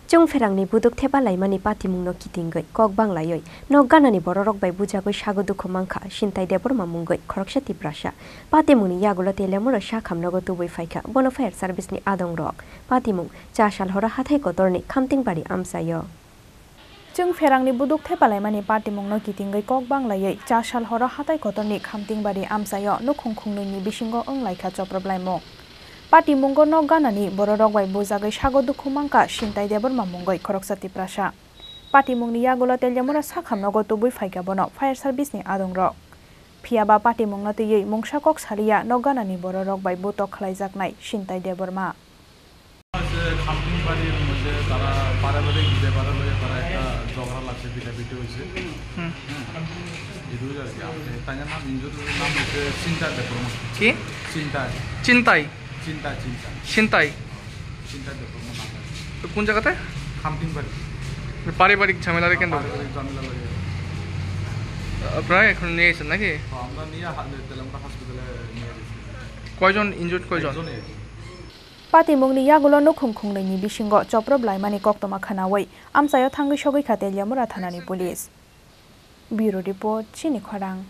Chung ferangni buduk theba laimani patimungno kitingoi kok banglaioi nok ganani bororok bai bujagoi sagodukho mangkha sintai debor mamungoi khoroksati prasha patimungni yagulo telemuro sakhamnogo tubui faika bono fire service ni adongrok patimung chashal hora hathai kotorni khamtingbari amsayo Chung ferangni buduk theba laimani patimungno kitingoi kok banglaioi chashal hora hathai kotorni khamtingbari amsayo nukhungkhungni bisingo onglaikha choproblaimo Patimunggo nok ganani bororok bai bujagai sagodukho mangkha sintai debor mamungoi khoroksati prasha patimungni yagulo telemura sakhamnogo tubui faika bono fire service ni adongrok phiaba patimungno tei mungsa kok saria nok ganani bororok bai butok khlaijaknai sintai deborma খামতিংবাড়ির মধ্যে তারা পারিবারিক ব্যাপারে তারা একটা ঝগড়া লাগছে পিটাপিটি হয়েছে এগুলো আর কি তাই নাম ইঞ্জুরির নাম হচ্ছে চিন্তা ডেভেলপমেন্ট কি চিন্তায় চিন্তাই চিন্তা চিন্তা চিন্তাই চিন্তা ডেভেলপমেন্ট নাম তো কোন জায়গাতে খামতিংবাড়ি পারিবারিক ঝামেলার কেন্দ্র পারিবারিক ঝামেলা লাগে আপনারা এখন নিয়ে এসেছেন নাকি আমরা নিয়ে তেলেঙ্গানা হসপিটালে নিয়ে গেছি কয়জন ইনজুর্ড কয়জন Patimungni yagulo nukhungkhungni bisingo choproblaimani koktoma khanawai amsayo thangi sogoi khate liamura thanani police Bureau Report Chini Khwarang